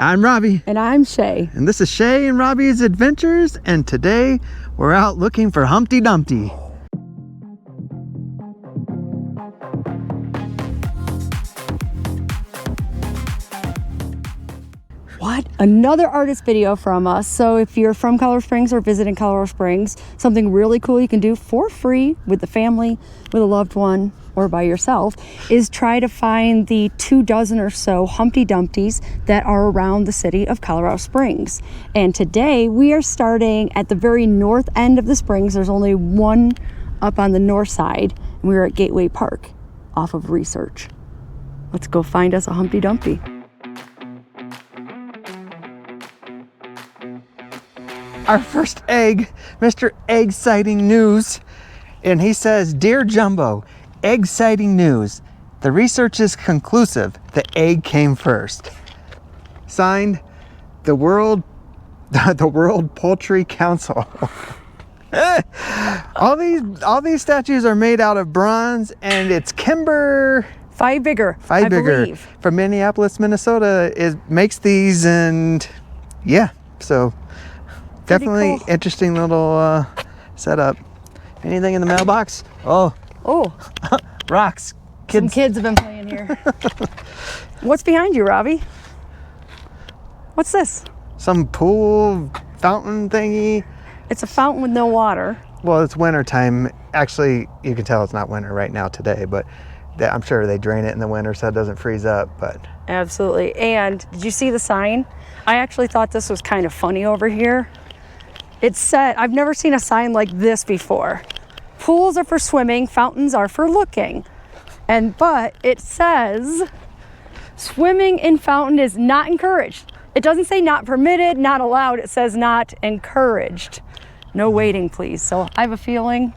I'm Robbie. And I'm Shay. And this is Shay and Robbie's Adventures, and today we're out looking for Humpty Dumpty. What? Another artist video from us. So if you're from Colorado Springs or visiting Colorado Springs, something really cool you can do for free with the family, with a loved one, or by yourself, is try to find the 24 or so Humpty Dumpties that are around the city of Colorado Springs. And today we are starting at the very north end of the Springs. There's only one up on the north side, and we're at Gateway Park off of Research. Let's go find us a Humpty Dumpty. Our first egg, Mr. Egg Sighting News, and he says, "Dear Jumbo, egg sighting news. The research is conclusive. The egg came first." Signed, the World Poultry Council. all these statues are made out of bronze, and it's Kimber Five Bigger, I believe. From Minneapolis, Minnesota, makes these, and yeah, so definitely cool. Interesting little setup. Anything in the mailbox? Oh, rocks. Some kids have been playing here. What's behind you, Robbie? What's this? Some pool fountain thingy. It's a fountain with no water. Well, it's winter time. Actually, you can tell it's not winter right now today, but I'm sure they drain it in the winter so it doesn't freeze up. But Absolutely. And did you see the sign? I actually thought this was kind of funny over here. It said, I've never seen a sign like this before. Pools are for swimming, fountains are for looking. But it says, swimming in fountain is not encouraged. It doesn't say not permitted, not allowed. It says not encouraged. No waiting, please. So I have a feeling.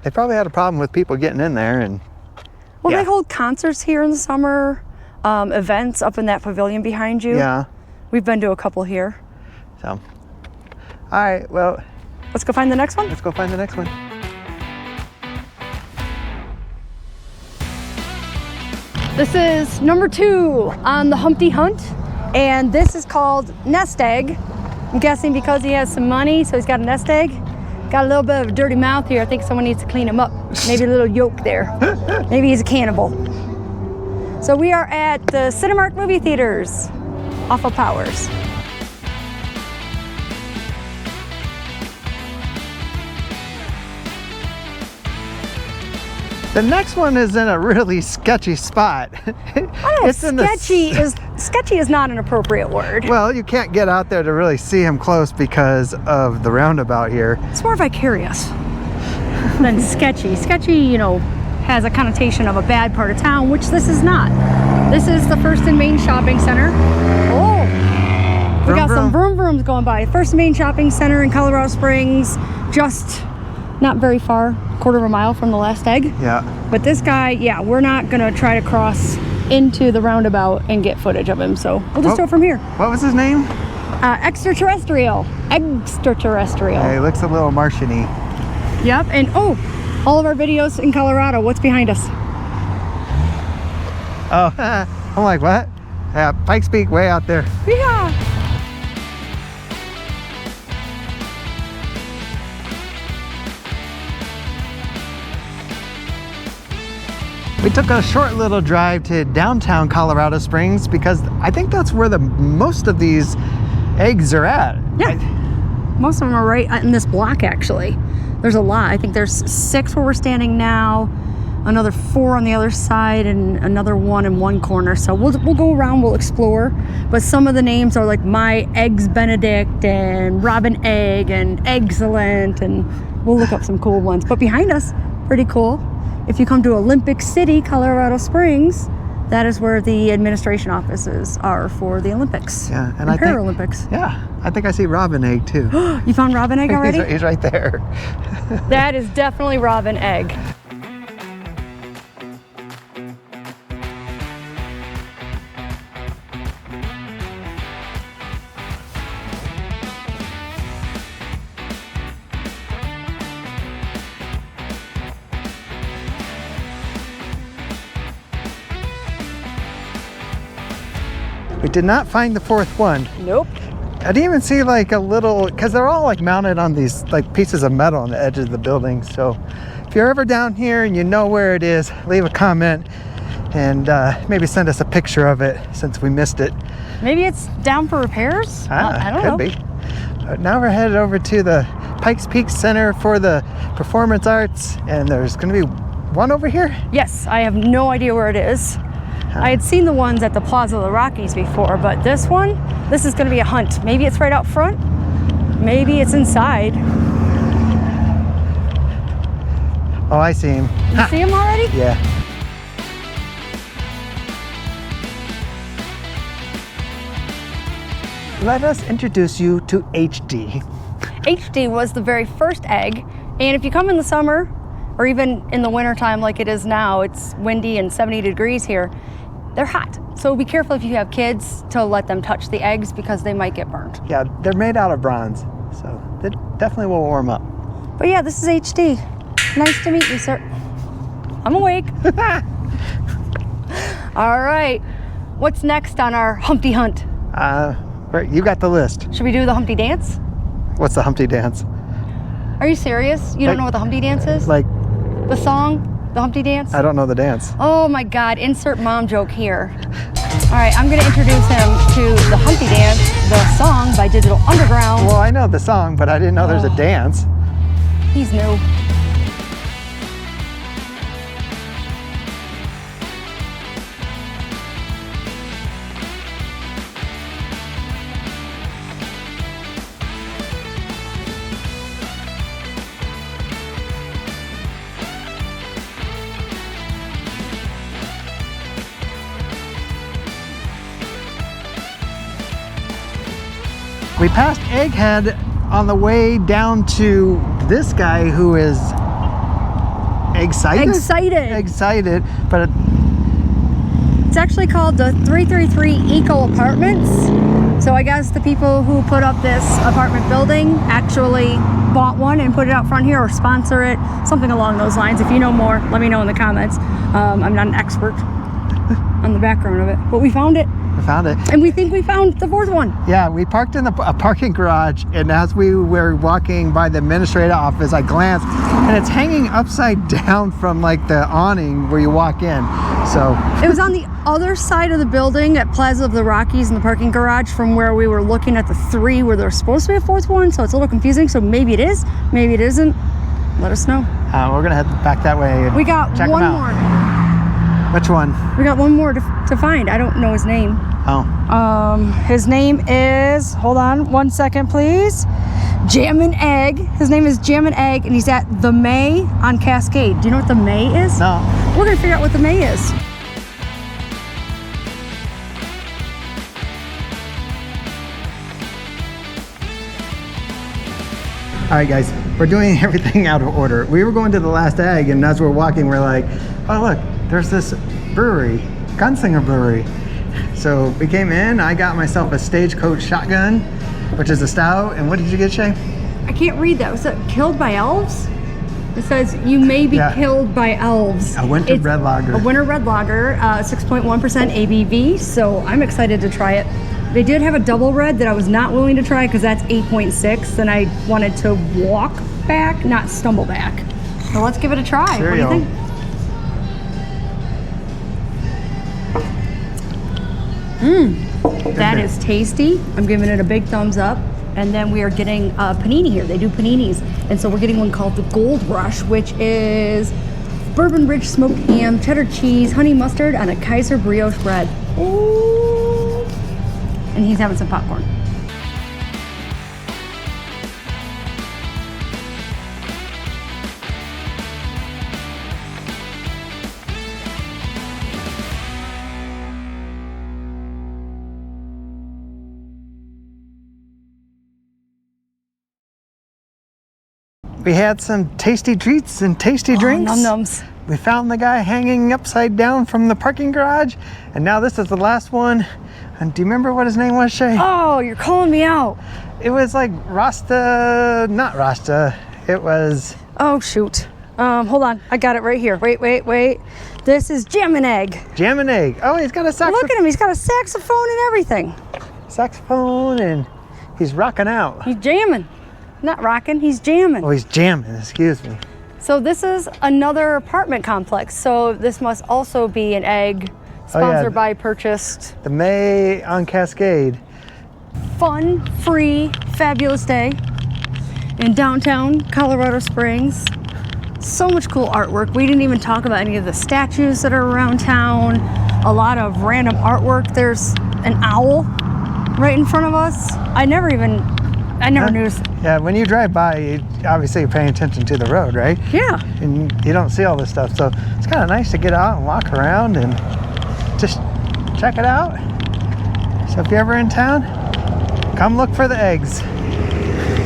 they probably had a problem with people getting in there. And Well, yeah. They hold concerts here in the summer, events up in that pavilion behind you. Yeah. We've been to a couple here. So, all right, well, Let's go find the next one. let's go find the next one. This is number 2 on the Humpty Hunt, and this is called Nest Egg. I'm guessing because he has some money, so he's got a nest egg. Got a little bit of a dirty mouth here. I think someone needs to clean him up. Maybe a little yolk there. Maybe he's a cannibal. So we are at the Cinemark movie theaters off of Powers. The next one is in a really sketchy spot. Sketchy is not an appropriate word. Well, you can't get out there to really see him close because of the roundabout here. It's more vicarious than sketchy. Sketchy, has a connotation of a bad part of town, which this is not. This is the First and Main Shopping Center. Oh, we got some vroom vrooms going by. First and Main Shopping Center in Colorado Springs, just not very far, quarter of a mile from the last egg. Yeah. But this guy, yeah, we're not gonna try to cross into the roundabout and get footage of him, so we'll just do it from here. What was his name? Extraterrestrial. Extraterrestrial. Yeah, he looks a little Martian-y. Yep, and all of our videos in Colorado. What's behind us? Oh, I'm like, what? Yeah, Pikes Peak way out there. Yeah. We took a short little drive to downtown Colorado Springs because I think that's where most of these eggs are at. Yeah. Most of them are right in this block, actually. There's a lot. I think there's 6 where we're standing now, another 4 on the other side, and another 1 in one corner. So we'll go around, we'll explore. But some of the names are like My Eggs Benedict and Robin Egg and Excellent, and we'll look up some cool ones. But behind us, pretty cool. If you come to Olympic City, Colorado Springs, that is where the administration offices are for the Olympics. Yeah, and Paralympics. I think I see Robin Egg too. You found Robin Egg already? He's right there. That is definitely Robin Egg. We did not find the fourth one. Nope. I didn't even see like a little, because they're all like mounted on these like pieces of metal on the edge of the building. So if you're ever down here and you know where it is, leave a comment and maybe send us a picture of it since we missed it. Maybe it's down for repairs? I don't know. Could be. Now we're headed over to the Pikes Peak Center for the Performance Arts, and there's going to be one over here? Yes, I have no idea where it is. I had seen the ones at the Plaza of the Rockies before, but this one, this is going to be a hunt. Maybe it's right out front. Maybe it's inside. Oh, I see him. You see him already? Yeah. Let us introduce you to HD. HD was the very first egg, and if you come in the summer, or even in the wintertime like it is now, it's windy and 70 degrees here, they're hot. So be careful if you have kids to let them touch the eggs because they might get burned. Yeah, they're made out of bronze, so they definitely will warm up. But yeah, this is HD. Nice to meet you, sir. I'm awake. All right, what's next on our Humpty hunt? You got the list. Should we do the Humpty dance? What's the Humpty dance? Are you serious? You don't know what the Humpty dance is? Like, the song, the Humpty dance? I don't know the dance. Oh my God, insert mom joke here. All right, I'm gonna introduce him to the Humpty dance, the song by Digital Underground. Well, I know the song, but I didn't know there's a dance. He's new. We passed Egghead on the way down to this guy who is excited. But It's actually called the 333 Eco Apartments. So I guess the people who put up this apartment building actually bought one and put it out front here or sponsor it, something along those lines. If you know more, let me know in the comments. I'm not an expert on the background of it, but we found it. we found it. And we think we found the fourth one. Yeah, we parked in a parking garage, and as we were walking by the administrative office, I glanced, and it's hanging upside down from like the awning where you walk in. So it was on the other side of the building at Plaza of the Rockies in the parking garage from where we were looking at the three where there's supposed to be a fourth one. So it's a little confusing. So maybe it is, maybe it isn't. Let us know. We're gonna head back that way. And we got check one them out. more. Which one? We got one more to find. I don't know his name. Oh. His name is, hold on one second, please. Jammin' Egg. His name is Jammin' Egg, and he's at the May on Cascade. Do you know what the May is? No. We're gonna figure out what the May is. All right, guys, we're doing everything out of order. We were going to the last egg, and as we're walking, we're like, oh, look, there's this brewery, Gunslinger Brewery. So we came in, I got myself a Stagecoach Shotgun, which is a stout. And what did you get, Shay? I can't read that. Was it killed by elves? It says you may be killed by elves. A winter red lager. A winter red lager, 6.1% ABV. So I'm excited to try it. They did have a double red that I was not willing to try because that's 8.6, and I wanted to walk back, not stumble back. So let's give it a try. Cheerio. What do you think? That is tasty. I'm giving it a big thumbs up. And then we are getting a panini here. They do paninis. And so we're getting one called the Gold Rush, which is bourbon rich smoked ham, cheddar cheese, honey mustard, and a Kaiser brioche bread. Ooh. And he's having some popcorn. We had some tasty treats and tasty drinks. Num-nums. We found the guy hanging upside down from the parking garage, and now this is the last one. And do you remember what his name was, Shay? Oh, you're calling me out. It was like Rasta, not Rasta. It was, Oh, shoot. Hold on, I got it right here. Wait. This is Jam and Egg. Jam and Egg. Oh, he's got a Look saxophone. at him, he's got a saxophone and everything. Saxophone, and he's rocking out. He's jamming. Not rocking, he's jamming. Oh, he's jamming, excuse me. So this is another apartment complex. So this must also be an egg sponsored by Purchased. The May on Cascade. Fun, free, fabulous day in downtown Colorado Springs. So much cool artwork. We didn't even talk about any of the statues that are around town. A lot of random artwork. There's an owl right in front of us. I never noticed. Yeah, when you drive by, obviously you're paying attention to the road, right? Yeah. And you don't see all this stuff. So it's kind of nice to get out and walk around and just check it out. So if you're ever in town, come look for the eggs.